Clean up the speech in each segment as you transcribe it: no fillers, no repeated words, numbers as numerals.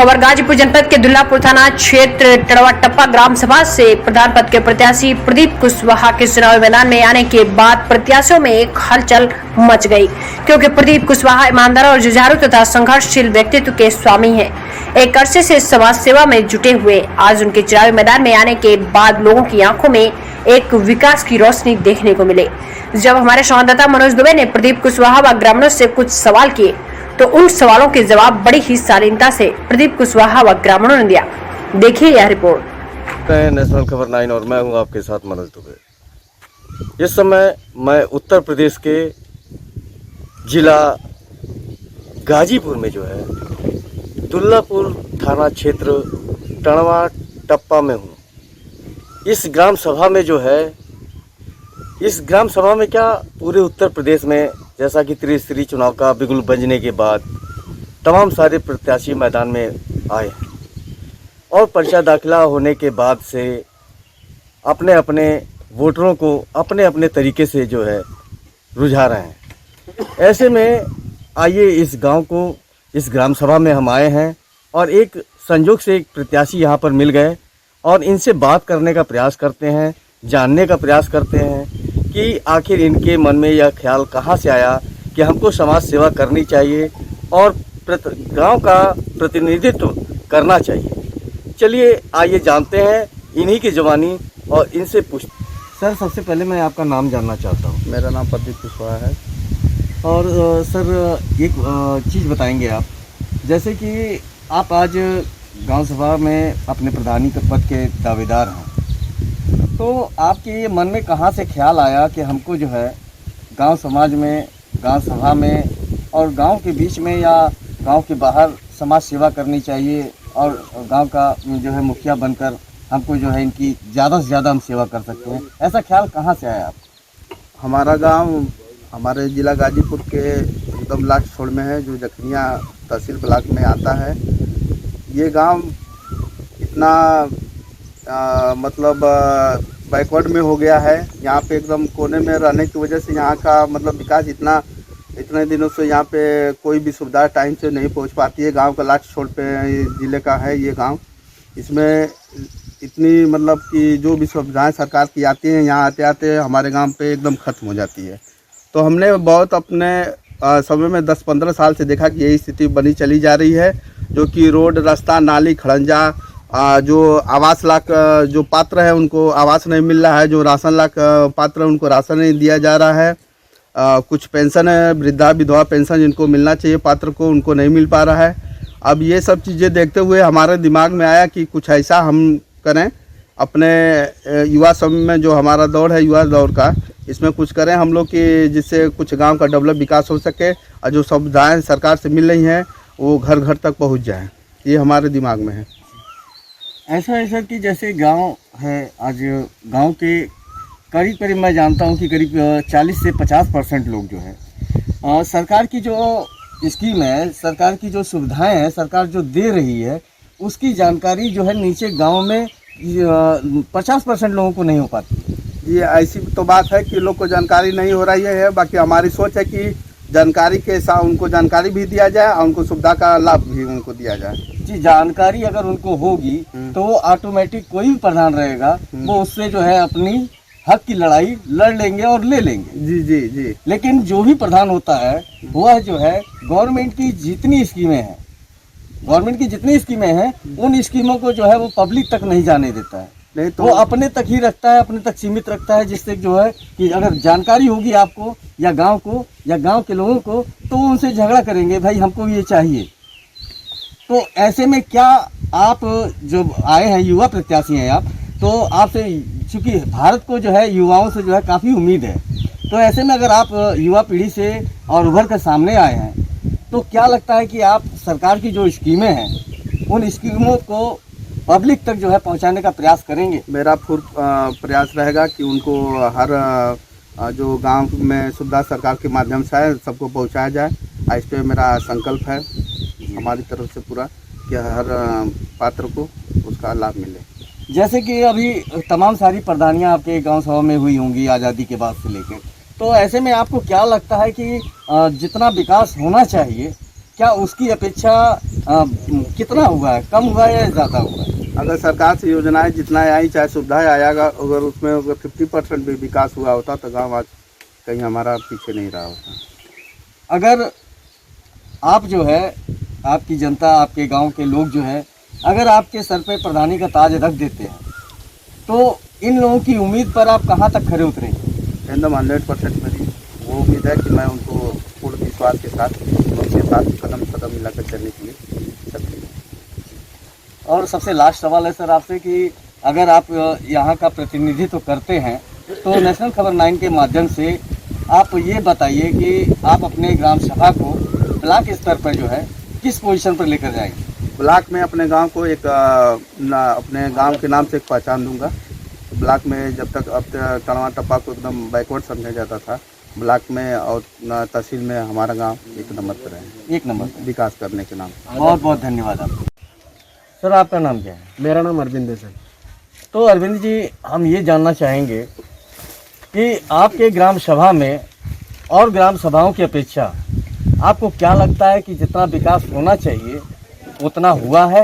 खबर गाजीपुर जनपद के दुल्लापुर थाना क्षेत्र टड़वा टप्पा ग्राम सभा से प्रधान पद के प्रत्याशी प्रदीप कुशवाहा के चुनावी मैदान में आने के बाद प्रत्याशियों में एक हलचल मच गई, क्योंकि प्रदीप कुशवाहा ईमानदार और जुझारू तथा संघर्षशील व्यक्तित्व के स्वामी हैं। एक अरसे से समाज सेवा में जुटे हुए आज उनके चुनावी मैदान में आने के बाद लोगों की आंखों में एक विकास की रोशनी देखने को मिले। जब हमारे संवाददाता मनोज दुबे ने प्रदीप कुशवाहा व ग्रामीणों से कुछ सवाल किए तो उन सवालों के जवाब बड़ी ही शालीनता से प्रदीप कुशवाहा व ग्रामीणों ने दिया। देखिए यह रिपोर्ट। नेशनल खबर 9 और मैं हूं आपके साथ मनोज दुबे। इस समय मैं उत्तर प्रदेश के जिला गाजीपुर में जो है दुल्लापुर थाना क्षेत्र टड़वा टप्पा में हूं। इस ग्राम सभा में जो है इस ग्राम सभा में क्या पूरे उत्तर प्रदेश में जैसा कि त्रिस्तरीय चुनाव का बिगुल बजने के बाद तमाम सारे प्रत्याशी मैदान में आए हैं और पर्चा दाखिला होने के बाद से अपने अपने वोटरों को अपने अपने तरीके से जो है रुझा रहे हैं। ऐसे में आइए इस गांव को इस ग्राम सभा में हम आए हैं और एक संजोग से एक प्रत्याशी यहां पर मिल गए और इनसे बात करने का प्रयास करते हैं, जानने का प्रयास करते हैं कि आखिर इनके मन में यह ख्याल कहाँ से आया कि हमको समाज सेवा करनी चाहिए और गांव का प्रतिनिधित्व करना चाहिए। चलिए आइए जानते हैं इन्हीं की जवानी और इनसे पूछ। सर, सबसे पहले मैं आपका नाम जानना चाहता हूँ। मेरा नाम प्रदीप कुशवाहा है। और सर एक चीज़ बताएंगे आप, जैसे कि आप आज गांव सभा में अपने प्रधानी के पद के दावेदार हैं, तो आपके मन में कहाँ से ख्याल आया कि हमको जो है गांव समाज में, गांव सभा में और गांव के बीच में या गांव के बाहर समाज सेवा करनी चाहिए और गांव का जो है मुखिया बनकर हमको जो है इनकी ज़्यादा से ज़्यादा हम सेवा कर सकते हैं, ऐसा ख्याल कहाँ से आया आपको? हमारा गांव हमारे ज़िला गाजीपुर के एकदम लास्ट छोर में है, जो जखनिया तहसील ब्लॉक में आता है। ये गांव इतना मतलब बैकवर्ड में हो गया है। यहाँ पे एकदम कोने में रहने की वजह से यहाँ का मतलब विकास इतने दिनों से यहाँ पे कोई भी सुविधा टाइम से नहीं पहुँच पाती है। गांव का लास्ट छोर पे ज़िले का है ये गांव। इसमें इतनी मतलब कि जो भी सुविधाएं सरकार की आती हैं, यहाँ आते आते हमारे गांव पे एकदम ख़त्म हो जाती है। तो हमने बहुत अपने समय में 10-15 साल से देखा कि यही स्थिति बनी चली जा रही है, जो कि रोड, रास्ता, नाली, खड़ंजा, जो आवास लाख जो पात्र है उनको आवास नहीं मिल रहा है, जो राशन लाख पात्र है उनको राशन नहीं दिया जा रहा है। कुछ पेंशन है, वृद्धा विधवा पेंशन जिनको मिलना चाहिए पात्र को, उनको नहीं मिल पा रहा है। अब ये सब चीज़ें देखते हुए हमारे दिमाग में आया कि कुछ ऐसा हम करें अपने युवा समय में, जो हमारा दौर है युवा दौर का, इसमें कुछ करें हम लोग कि जिससे कुछ गांव का डेवलप विकास हो सके और जो सुविधाएं सरकार से मिल रही हैं वो घर घर तक पहुंच जाएं। ये हमारे दिमाग में है। ऐसा कि जैसे गांव है, आज गांव के करीब मैं जानता हूं कि करीब 40 से 50% लोग जो है सरकार की जो स्कीम है, सरकार की जो सुविधाएं हैं, सरकार जो दे रही है, उसकी जानकारी जो है नीचे गांव में 50% लोगों को नहीं हो पाती। ये ऐसी तो बात है कि लोग को जानकारी नहीं हो रही है। बाकी हमारी सोच है कि जानकारी के साथ उनको जानकारी भी दिया जाए और उनको सुविधा का लाभ भी उनको दिया जाए। जी, जानकारी अगर उनको होगी तो वो ऑटोमेटिक कोई भी प्रधान रहेगा वो उससे जो है अपनी हक की लड़ाई लड़ लेंगे और ले लेंगे। जी जी जी। लेकिन जो भी प्रधान होता है वह जो है गवर्नमेंट की जितनी स्कीमें हैं उन स्कीमों को जो है वो पब्लिक तक नहीं जाने देता है। नहीं तो वो अपने तक ही रखता है, अपने तक सीमित रखता है, जिससे जो है कि अगर जानकारी होगी आपको या गांव को या गांव के लोगों को, तो वो उनसे झगड़ा करेंगे, भाई हमको ये चाहिए। तो ऐसे में क्या आप जो आए हैं, युवा प्रत्याशी हैं आप, तो आपसे चूँकि भारत को जो है युवाओं से जो है काफ़ी उम्मीद है, तो ऐसे में अगर आप युवा पीढ़ी से और उभर कर सामने आए हैं, तो क्या लगता है कि आप सरकार की जो स्कीमें हैं उन स्कीमों को पब्लिक तक जो है पहुंचाने का प्रयास करेंगे? मेरा पूर्ण प्रयास रहेगा कि उनको हर जो गांव में सुविधा सरकार के माध्यम से है सबको पहुंचाया जाए। इस पर मेरा संकल्प है हमारी तरफ से पूरा कि हर पात्र को उसका लाभ मिले। जैसे कि अभी तमाम सारी प्रधानियां आपके गांव सभा में हुई होंगी आज़ादी के बाद से लेकर, तो ऐसे में आपको क्या लगता है कि जितना विकास होना चाहिए क्या उसकी अपेक्षा कितना हुआ है, कम हुआ है या ज़्यादा हुआ है? अगर सरकार से योजनाएं जितना आई, चाहे सुविधाएं आएगा, अगर उसमें अगर 50% भी विकास हुआ होता तो गांव आज कहीं हमारा पीछे नहीं रहा होता। अगर आप जो है, आपकी जनता, आपके गांव के लोग जो है, अगर आपके सर पे प्रधानी का ताज रख देते हैं तो इन लोगों की उम्मीद पर आप कहाँ तक खरे उतरेंगे? एकदम 100% मेरी वो उम्मीद है कि मैं उनको पूर्ण विश्वास के साथ उनके साथ कदम कदम मिलाकर चलने के लिए सकती हूँ। और सबसे लास्ट सवाल है सर आपसे कि अगर आप यहाँ का प्रतिनिधित्व करते हैं तो नेशनल खबर 9 के माध्यम से आप ये बताइए कि आप अपने ग्राम सभा को ब्लॉक स्तर पर जो है किस पोजीशन पर लेकर जाएंगे? ब्लॉक में अपने गांव को एक अपने गांव के नाम से एक पहचान दूंगा। ब्लॉक में जब तक अब टड़वा टप्पा को एकदम बैकवर्ड समझा जाता था, ब्लॉक में और तहसील में हमारा गांव एक नंबर पर है, 1 नंबर पर। विकास करने के नाम। बहुत बहुत धन्यवाद आपको। सर आपका नाम क्या है? मेरा नाम अरविंद है सर। तो अरविंद जी, हम ये जानना चाहेंगे कि आपके ग्राम सभा में और ग्राम सभाओं की अपेक्षा आपको क्या लगता है कि जितना विकास होना चाहिए उतना हुआ है?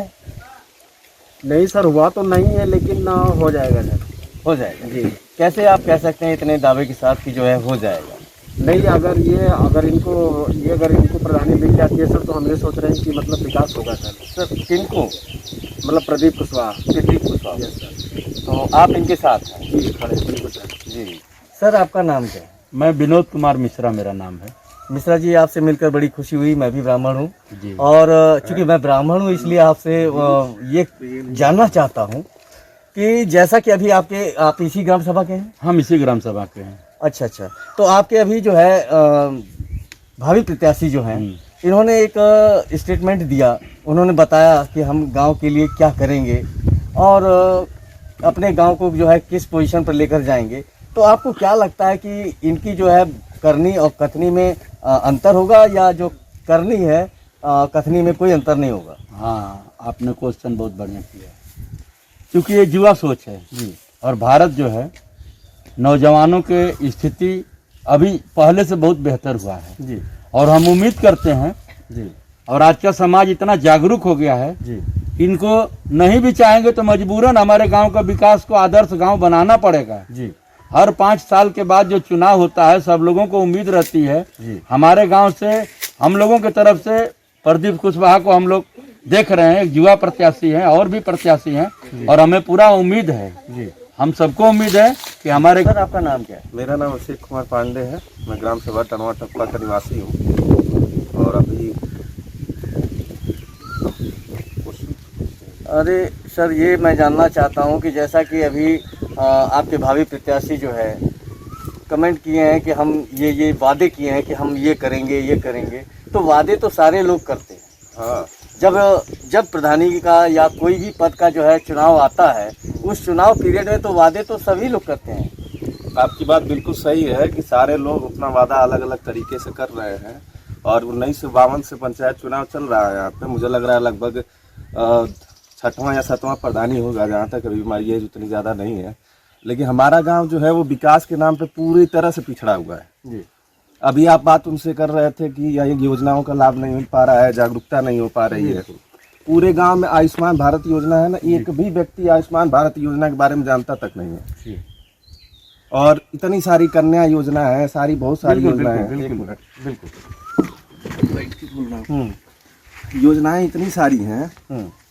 नहीं सर, हुआ तो नहीं है, लेकिन हो जाएगा सर। हो जाएगा जी। कैसे आप कह सकते हैं इतने दावे के साथ कि जो है हो जाएगा? नहीं, अगर इनको प्रधानी मिल जाती है सर, तो हम ये सोच रहे हैं कि मतलब विकास होगा सर। सर किनको? मतलब प्रदीप कुशवाहा। प्रदीप कुशवाहा। Yes sir. तो आप इनके साथ हैं? जी, खड़े बिल्कुल सर। जी। सर आपका नाम क्या है? मैं विनोद कुमार मिश्रा मेरा नाम है। मिश्रा जी, आपसे मिलकर बड़ी खुशी हुई। मैं भी ब्राह्मण हूँ जी। और चूंकि मैं ब्राह्मण हूँ इसलिए आपसे ये जानना चाहता हूँ कि जैसा कि अभी आप इसी ग्राम सभा के हैं? हम इसी ग्राम सभा के हैं। अच्छा अच्छा। तो आपके अभी जो है भावी प्रत्याशी जो हैं, इन्होंने एक स्टेटमेंट दिया। उन्होंने बताया कि हम गांव के लिए क्या करेंगे और अपने गांव को जो है किस पोजीशन पर लेकर जाएंगे। तो आपको क्या लगता है कि इनकी जो है करनी और कथनी में अंतर होगा, या जो करनी है कथनी में कोई अंतर नहीं होगा? हाँ, आपने क्वेश्चन बहुत बढ़िया किया, क्योंकि ये युवा सोच है जी। और भारत जो है, नौजवानों के स्थिति अभी पहले से बहुत बेहतर हुआ है जी। और हम उम्मीद करते हैं जी। और आज का समाज इतना जागरूक हो गया है जी। इनको नहीं भी चाहेंगे तो मजबूरन हमारे गांव का विकास को आदर्श गांव बनाना पड़ेगा जी। हर 5 साल के बाद जो चुनाव होता है, सब लोगों को उम्मीद रहती है जी। हमारे गांव से, हम लोगों की तरफ से प्रदीप कुशवाहा को हम लोग देख रहे हैं। युवा प्रत्याशी हैं और भी प्रत्याशी हैं और हमें पूरा उम्मीद है जी। हम सबको उम्मीद है कि हमारे। सर आपका नाम क्या है? मेरा नाम अभिषेक कुमार पांडे है। मैं ग्राम सभा टड़वा टप्पा का निवासी हूँ और अभी अरे सर, ये मैं जानना चाहता हूँ कि जैसा कि अभी आपके भावी प्रत्याशी जो है कमेंट किए हैं कि हम ये वादे किए हैं कि हम ये करेंगे, तो वादे तो सारे लोग करते हैं। हाँ, जब प्रधानी का या कोई भी पद का जो है चुनाव आता है, उस चुनाव पीरियड में तो वादे तो सभी लोग करते हैं। आपकी बात बिल्कुल सही है कि सारे लोग अपना वादा अलग अलग तरीके से कर रहे हैं और 1952 से पंचायत चुनाव चल रहा है यहाँ पे। मुझे लग रहा है लगभग 6वां या 7वां प्रधानी होगा, जहाँ तक अभी हमारी एज उतनी ज़्यादा नहीं है। लेकिन हमारा गांव जो है वो विकास के नाम पे पूरी तरह से पिछड़ा हुआ है जी। अभी आप बात उनसे कर रहे थे कि ये योजनाओं का लाभ नहीं मिल पा रहा है, जागरूकता नहीं हो पा रही है। पूरे गांव में आयुष्मान भारत योजना है ना, एक भी व्यक्ति आयुष्मान भारत योजना के बारे में जानता तक नहीं है। और इतनी सारी कन्या योजना है, सारी बहुत सारी योजनाएं हैं। योजनाएं इतनी सारी हैं।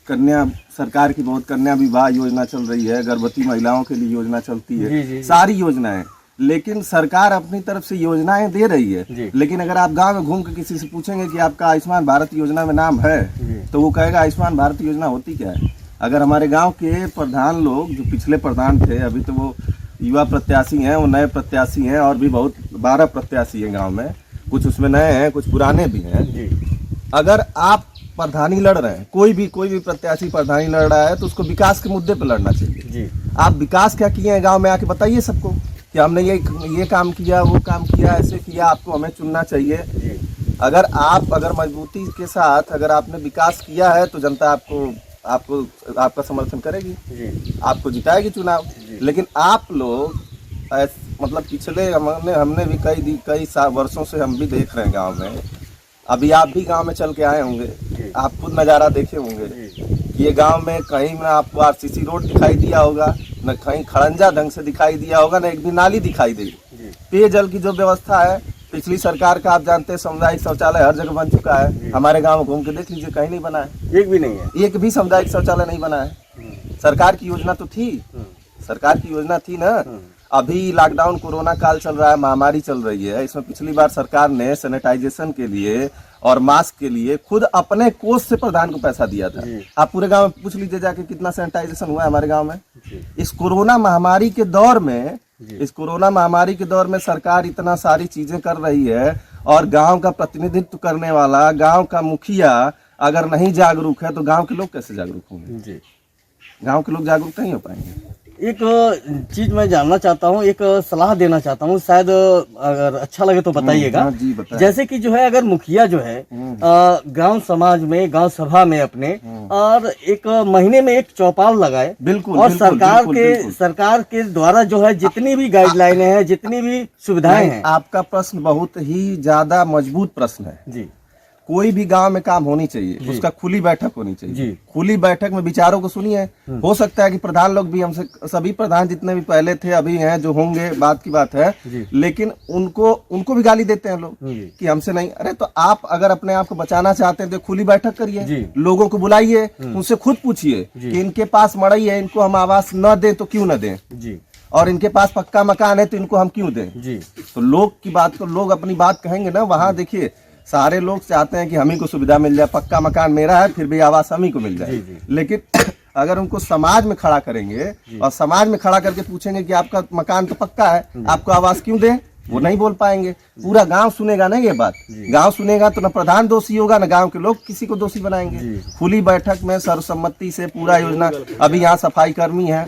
कन्या सरकार की बहुत कन्या विवाह योजना चल रही है, गर्भवती महिलाओं के लिए योजना चलती है, सारी योजनाएं। लेकिन सरकार अपनी तरफ से योजनाएं दे रही है, लेकिन अगर आप गांव में घूम के किसी से पूछेंगे कि आपका आयुष्मान भारत योजना में नाम है, तो वो कहेगा आयुष्मान भारत योजना होती क्या है। अगर हमारे गांव के प्रधान लोग जो पिछले प्रधान थे, अभी तो वो युवा प्रत्याशी हैं, वो नए प्रत्याशी हैं और भी बहुत 12 प्रत्याशी हैं गाँव में, कुछ उसमें नए हैं कुछ पुराने भी हैं। अगर आप प्रधानी लड़ रहे हैं, कोई भी प्रत्याशी प्रधानी लड़ रहा है, तो उसको विकास के मुद्दे पर लड़ना चाहिए जी। आप विकास क्या किए हैं गांव में, आके बताइए सबको कि हमने ये काम किया, वो काम किया, ऐसे किया, आपको हमें चुनना चाहिए जी। अगर मजबूती के साथ अगर आपने विकास किया है तो जनता आपका समर्थन करेगी जी, आपको जिताएगी चुनाव। लेकिन आप लोग मतलब पिछले हमने भी कई वर्षों से हम भी देख रहे हैं गाँव में अभी आप भी गांव में चल के आए होंगे, आप खुद नज़ारा देखे होंगे कि ये गांव में कहीं ना आपको आरसीसी रोड दिखाई दिया होगा, न कहीं खड़ंजा ढंग से दिखाई दिया होगा, न एक भी नाली दिखाई देगी। पेयजल की जो व्यवस्था है पिछली सरकार का आप जानते हैं, सामुदायिक शौचालय हर जगह बन चुका है। हमारे गाँव में घूम के देख लीजिए, कहीं नहीं बना है, एक भी नहीं है, एक भी सामुदायिक शौचालय नहीं बना है। सरकार की योजना तो थी, सरकार की योजना थी ना। अभी लॉकडाउन कोरोना काल चल रहा है, महामारी चल रही है, इसमें पिछली बार सरकार ने सैनिटाइजेशन के लिए और मास्क के लिए खुद अपने कोष से प्रधान को पैसा दिया था। आप पूरे गांव में पूछ लीजिए जाके कितना सैनिटाइजेशन हुआ है हमारे गांव में। इस कोरोना महामारी के दौर में, इस कोरोना महामारी के दौर में सरकार इतना सारी चीजें कर रही है और गांव का प्रतिनिधित्व करने वाला, गांव का मुखिया अगर नहीं जागरूक है तो गांव के लोग कैसे जागरूक होंगे? गांव के लोग जागरूक नहीं हो पाएंगे। एक चीज मैं जानना चाहता हूँ, एक सलाह देना चाहता हूँ, शायद अगर अच्छा लगे तो बताइएगा। जी बताइए। जैसे कि जो है अगर मुखिया जो है गांव समाज में, गांव सभा में अपने और एक महीने में एक चौपाल लगाए, बिल्कुल, और बिल्कुल, सरकार के द्वारा जो है जितनी भी गाइडलाइनें हैं, जितनी भी सुविधाएं हैं। आपका प्रश्न बहुत ही ज्यादा मजबूत प्रश्न है जी। कोई भी गांव में काम होनी चाहिए, उसका खुली बैठक होनी चाहिए जी। खुली बैठक में विचारों को सुनिए। हो सकता है कि प्रधान लोग भी हमसे, सभी प्रधान जितने भी पहले थे अभी हैं, जो होंगे बात की बात है, लेकिन उनको भी गाली देते हैं लोग कि हमसे नहीं। अरे तो आप अगर अपने आप को बचाना चाहते हैं तो खुली बैठक करिए, लोगों को बुलाइए, उनसे खुद पूछिए कि इनके पास मड़ई है, इनको हम आवास न दें तो क्यों न दें, और इनके पास पक्का मकान है तो इनको हम क्यों दें। तो लोग की बात को लोग अपनी बात कहेंगे ना। वहाँ देखिए सारे लोग चाहते हैं कि हम ही को सुविधा मिल जाए, पक्का मकान मेरा है फिर भी आवास हम ही को मिल जाए। लेकिन अगर उनको समाज में खड़ा करेंगे और समाज में खड़ा करके पूछेंगे कि आपका मकान तो पक्का है, आपको आवास क्यों दें, वो नहीं बोल पाएंगे। पूरा गांव सुनेगा ना ये बात, गांव सुनेगा तो न प्रधान दोषी होगा, न गांव के लोग किसी को दोषी बनाएंगे। खुली बैठक में सर्वसम्मति से पूरा योजना। अभी यहाँ सफाई कर्मी है,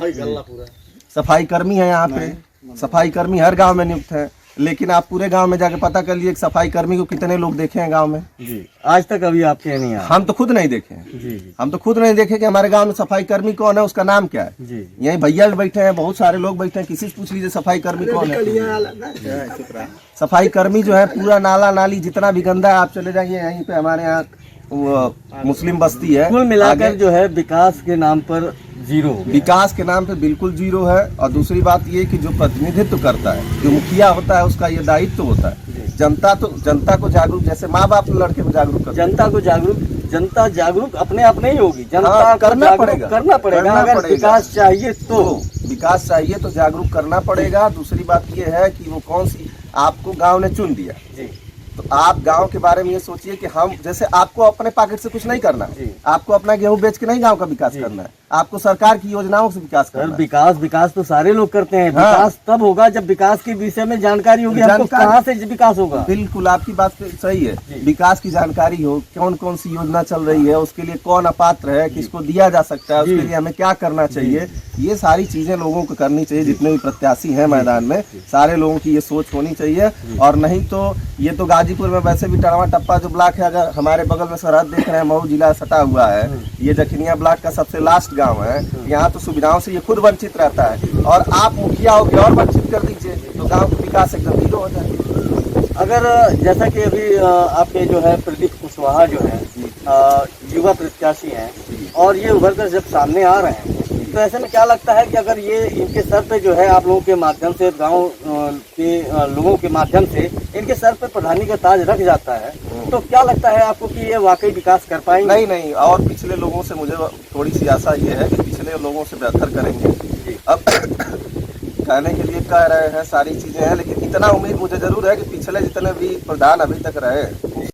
सफाई कर्मी है, यहाँ पे सफाई कर्मी हर गाँव में नियुक्त है, लेकिन आप पूरे गांव में जाके पता कर लिए सफाई कर्मी को कितने लोग देखे हैं गांव में। आज तक अभी आपके नहीं आया। हम तो खुद नहीं देखे हैं। हम तो खुद नहीं देखे कि हमारे गांव में सफाई कर्मी कौन है, उसका नाम क्या है। यही भैया भी बैठे हैं, बहुत सारे लोग बैठे हैं, किसी से पूछ लीजिए सफाई कर्मी कौन है। सफाई कर्मी जो है पूरा नाला नाली जितना भी गंदा है, आप चले जाइए यहीं पे हमारे यहाँ मुस्लिम बस्ती है, कुल मिलाकर जो है विकास के नाम पर जीरो, विकास के नाम पे बिल्कुल जीरो है। और दूसरी बात ये कि जो प्रतिनिधित्व करता है, जो मुखिया होता है, उसका ये दायित्व होता है जनता को जागरूक, जैसे माँ बाप लड़के को जागरूक कर, जनता जागरूक अपने आप नहीं होगी, जनता करना पड़ेगा। अगर विकास चाहिए तो विकास चाहिए तो जागरूक करना पड़ेगा। दूसरी बात ये है कि वो कौन सी, आपको गांव ने चुन दिया तो आप गांव के बारे में ये सोचिए कि हम, जैसे आपको अपने पॉकेट से कुछ नहीं करना है, आपको अपना गेहूं बेच के नहीं गांव का विकास करना है, आपको सरकार की योजनाओं से विकास करना है। विकास तो सारे लोग करते हैं। विकास तब होगा जब विकास के विषय में जानकारी होगी, हमको कहाँ से विकास होगा। बिल्कुल आपकी बात सही है, विकास की जानकारी हो, कौन कौन सी योजना चल रही है, उसके लिए कौन अपात्र है, किसको दिया जा सकता है, उसके लिए हमें क्या करना चाहिए, ये सारी चीजें लोगों को करनी चाहिए। जितने भी प्रत्याशी हैं मैदान में, सारे लोगों की ये सोच होनी चाहिए। और नहीं तो ये तो गाजीपुर में वैसे भी टड़वा टप्पा जो ब्लॉक है, अगर हमारे बगल में सरहद देख रहे हैं, मऊ जिला सटा हुआ है, ये जखनिया ब्लॉक का सबसे लास्ट गांव है। यहाँ तो सुविधाओं से ये खुद वंचित रहता है, और आप मुखिया होके और वंचित कर दीजिए तो गांव का विकास एकदम जीरो हो जाए। अगर जैसा कि अभी आपके जो है प्रदीप कुशवाहा जो है युवा प्रत्याशी हैं, और ये उभर कर जब सामने आ रहे हैं, तो ऐसे में क्या लगता है कि अगर ये इनके सर पे जो है आप लोगों के माध्यम से, गांव के लोगों के माध्यम से इनके सर पे प्रधानी का ताज रख जाता है, तो क्या लगता है आपको कि ये वाकई विकास कर पाएंगे? नहीं, और पिछले लोगों से मुझे थोड़ी सी आशा ये है कि पिछले लोगों से बेहतर करेंगे। अब कहने के लिए कह रहे हैं, सारी चीजें हैं, लेकिन इतना उम्मीद मुझे जरूर है कि पिछले जितने भी प्रधान अभी तक रहे